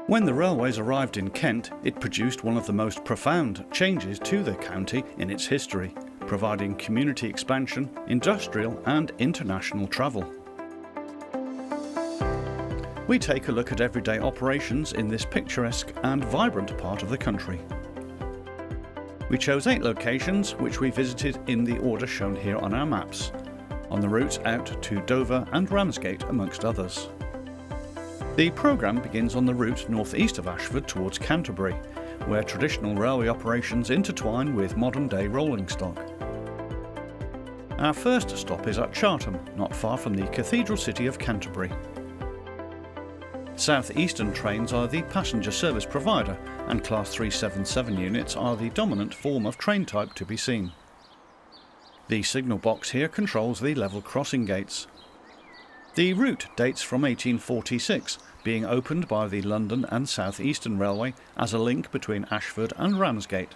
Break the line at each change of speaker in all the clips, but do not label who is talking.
When the railways arrived in Kent, it produced one of the most profound changes to the county in its history, providing community expansion, industrial and international travel. We take a look at everyday operations in this picturesque and vibrant part of the country. We chose 8 locations which we visited in the order shown here on our maps, on the routes out to Dover and Ramsgate amongst others. The programme begins on the route north-east of Ashford towards Canterbury, where traditional railway operations intertwine with modern-day rolling stock. Our first stop is at Chartham, not far from the cathedral city of Canterbury. South Eastern trains are the passenger service provider, and Class 377 units are the dominant form of train type to be seen. The signal box here controls the level crossing gates. The route dates from 1846, being opened by the London and South Eastern Railway as a link between Ashford and Ramsgate.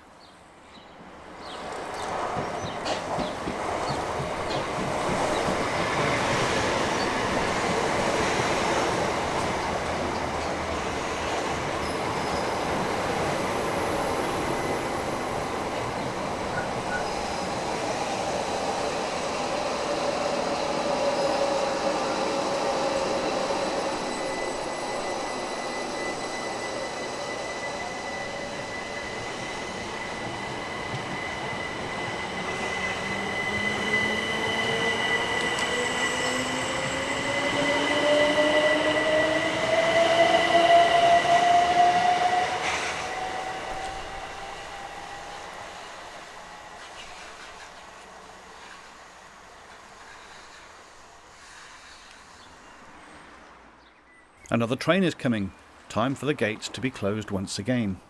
Another train is coming. Time for the gates to be closed once again.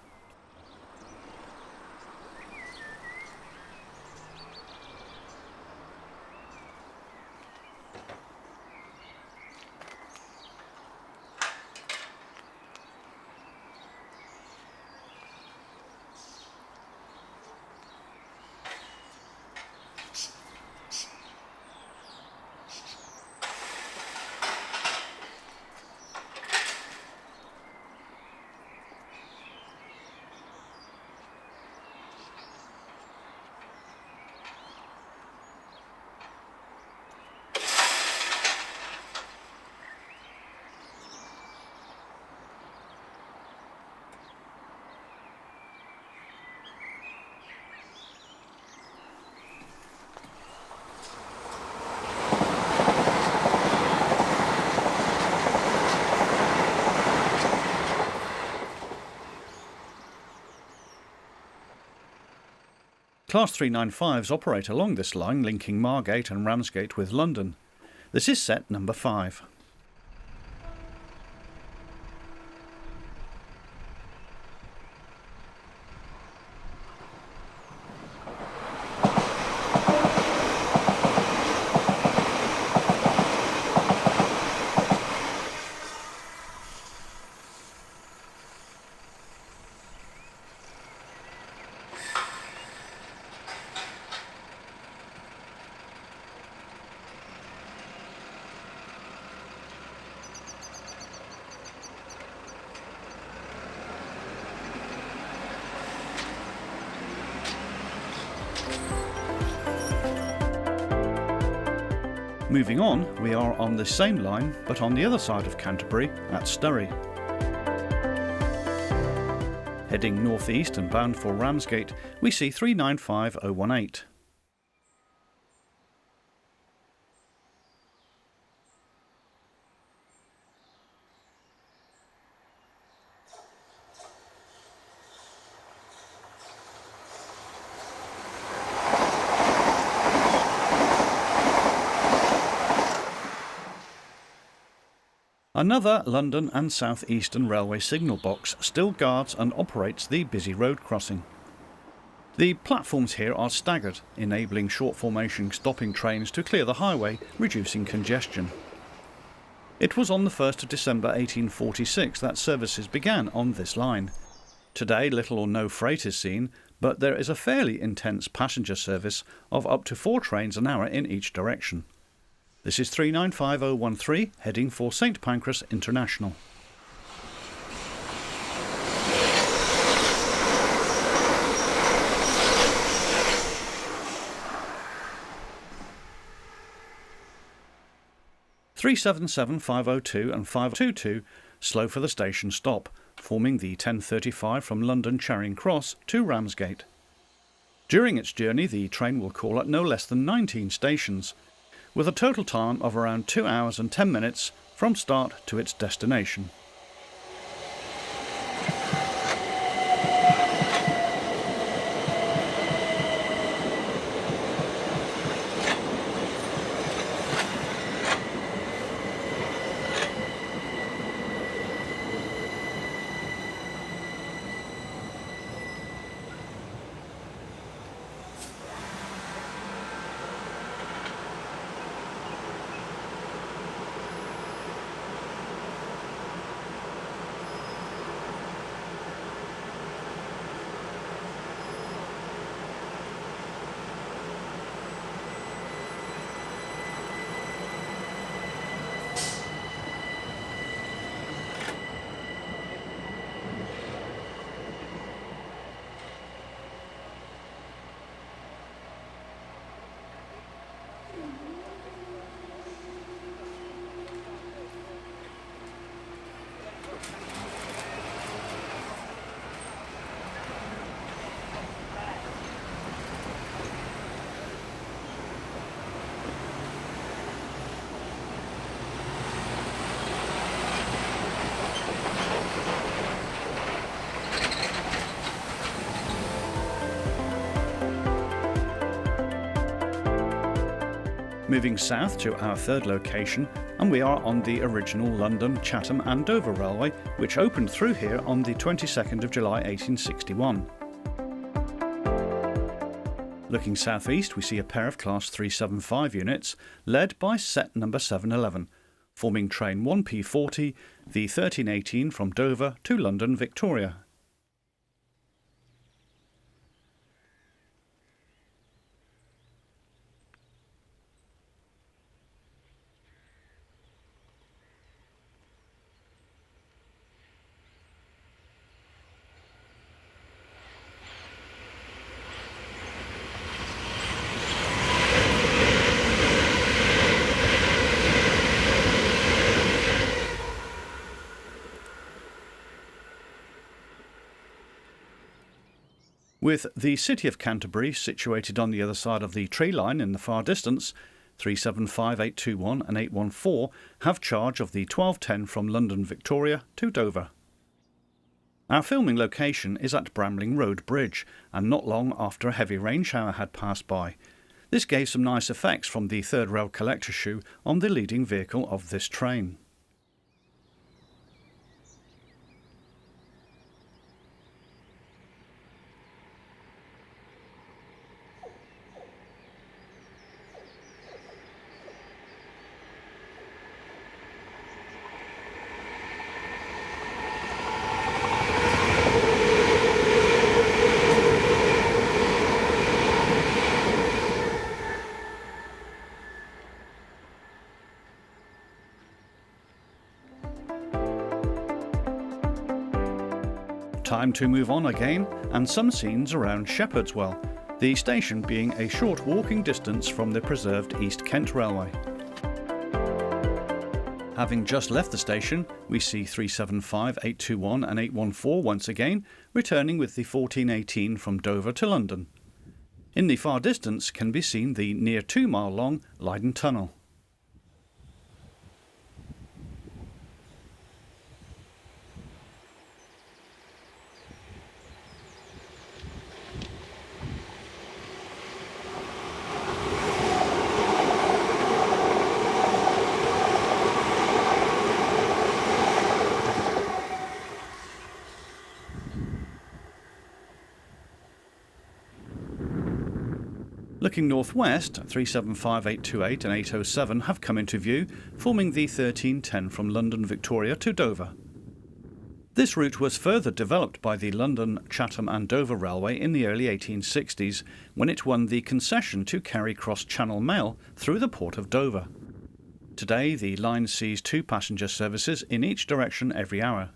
Class 395s operate along this line linking Margate and Ramsgate with London. This is set number 5. Moving on, we are on the same line but on the other side of Canterbury at Sturry. Heading northeast and bound for Ramsgate, we see 395018. Another London and South Eastern Railway signal box still guards and operates the busy road crossing. The platforms here are staggered, enabling short formation stopping trains to clear the highway, reducing congestion. It was on the 1st of December 1846 that services began on this line. Today little or no freight is seen, but there is a fairly intense passenger service of up to 4 trains an hour in each direction. This is 395013, heading for St Pancras International. 377, 502 and 522 slow for the station stop, forming the 10:35 from London Charing Cross to Ramsgate. During its journey, the train will call at no less than 19 stations, with a total time of around 2 hours and 10 minutes from start to its destination. Moving south to our third location, and we are on the original London, Chatham and Dover Railway, which opened through here on the 22nd of July 1861. Looking southeast, we see a pair of Class 375 units, led by set number 711, forming train 1P40, the 1318 from Dover to London Victoria. With the city of Canterbury situated on the other side of the tree line in the far distance, 375, 821 and 814 have charge of the 1210 from London Victoria to Dover. Our filming location is at Bramling Road Bridge, and not long after a heavy rain shower had passed by. This gave some nice effects from the third rail collector shoe on the leading vehicle of this train. Time to move on again, and some scenes around Shepherdswell, the station being a short walking distance from the preserved East Kent Railway. Having just left the station, we see 375, 821 and 814 once again, returning with the 1418 from Dover to London. In the far distance can be seen the near 2 mile long Leyden Tunnel. Looking northwest, 375, 828 and 807 have come into view, forming the 1310 from London Victoria to Dover. This route was further developed by the London, Chatham and Dover Railway in the early 1860s, when it won the concession to carry cross-channel mail through the port of Dover. Today, the line sees 2 passenger services in each direction every hour.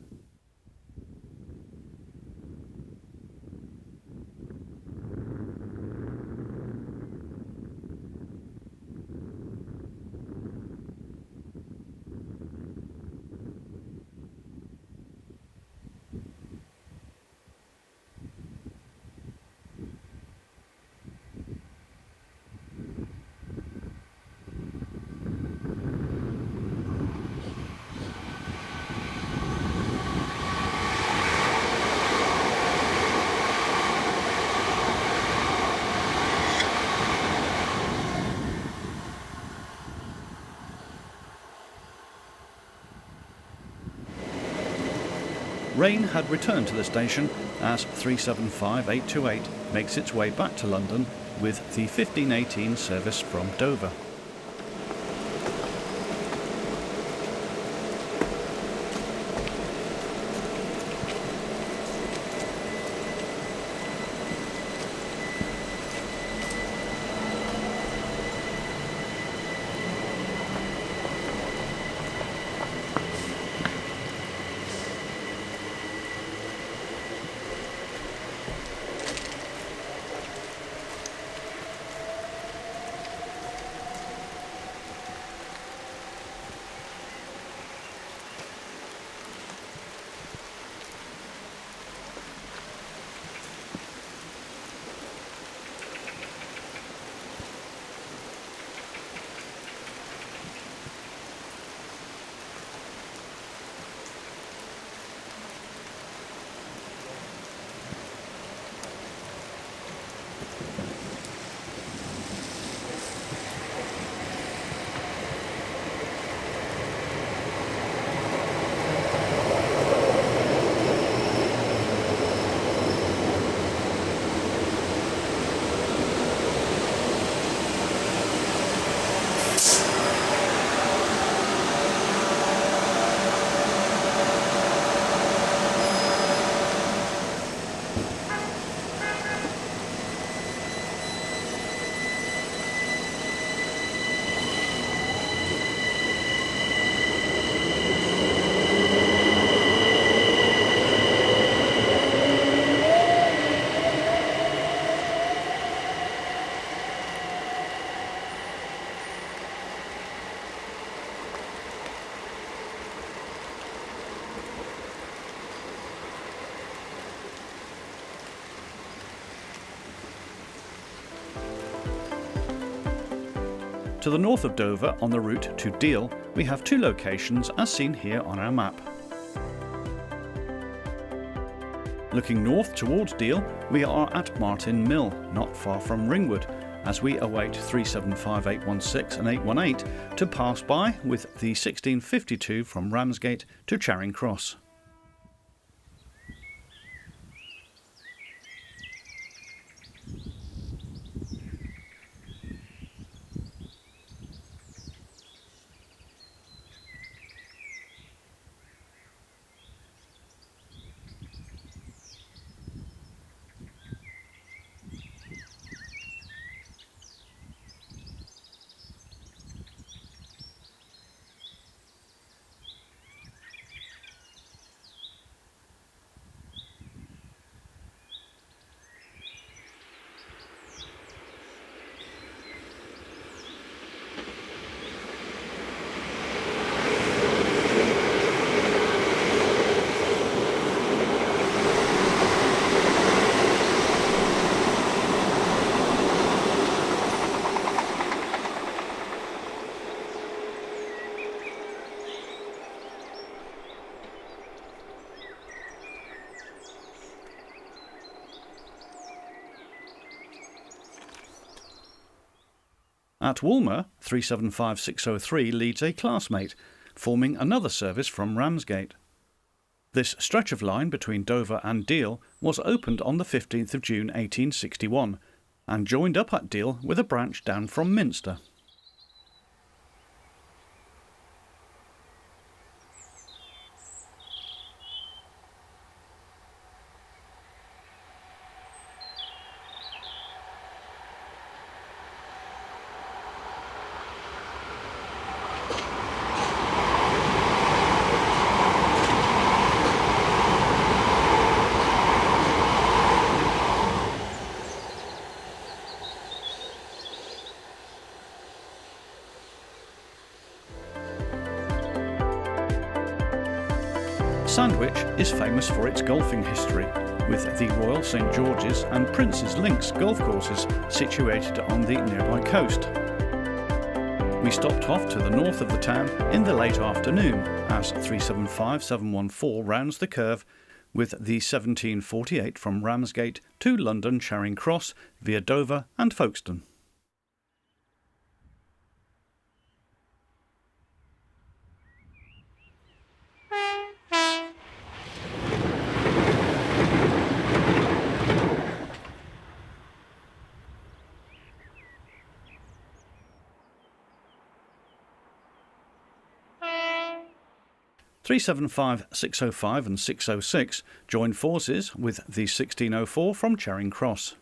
rain had returned to the station as 375828 makes its way back to London with the 1518 service from Dover. To the north of Dover, on the route to Deal, we have two locations as seen here on our map. Looking north towards Deal, we are at Martin Mill, not far from Ringwood, as we await 375816 and 818 to pass by with the 1652 from Ramsgate to Charing Cross. At Woolmer, 375603 leads a classmate, forming another service from Ramsgate. This stretch of line between Dover and Deal was opened on the 15th of June 1861 and joined up at Deal with a branch down from Minster. Sandwich is famous for its golfing history, with the Royal St George's and Prince's Links golf courses situated on the nearby coast. We stopped off to the north of the town in the late afternoon as 375714 rounds the curve with the 1748 from Ramsgate to London Charing Cross via Dover and Folkestone. 375, 605 and 606 joined forces with the 1604 from Charing Cross.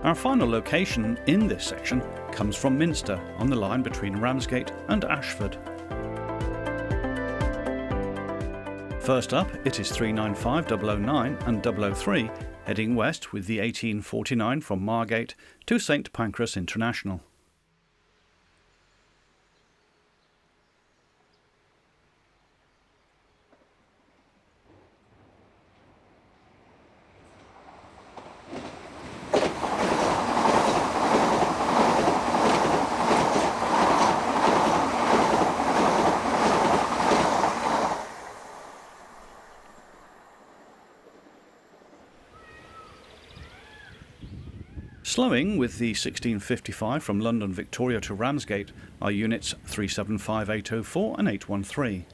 Our final location in this section comes from Minster on the line between Ramsgate and Ashford. First up, it is 395, 009 and 003 heading west with the 1849 from Margate to St Pancras International. Slowing with the 1655 from London Victoria to Ramsgate are units 375, 804 and 813.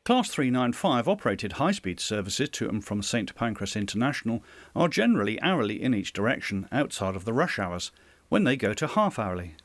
Class 395 operated high-speed services to and from St Pancras International are generally hourly in each direction outside of the rush hours, when they go to half-hourly.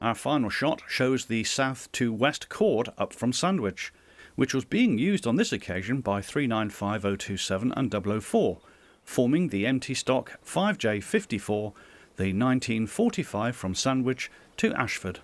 Our final shot shows the south to west chord up from Sandwich, which was being used on this occasion by 395027 and 004, forming the empty stock 5J54, the 1945 from Sandwich to Ashford.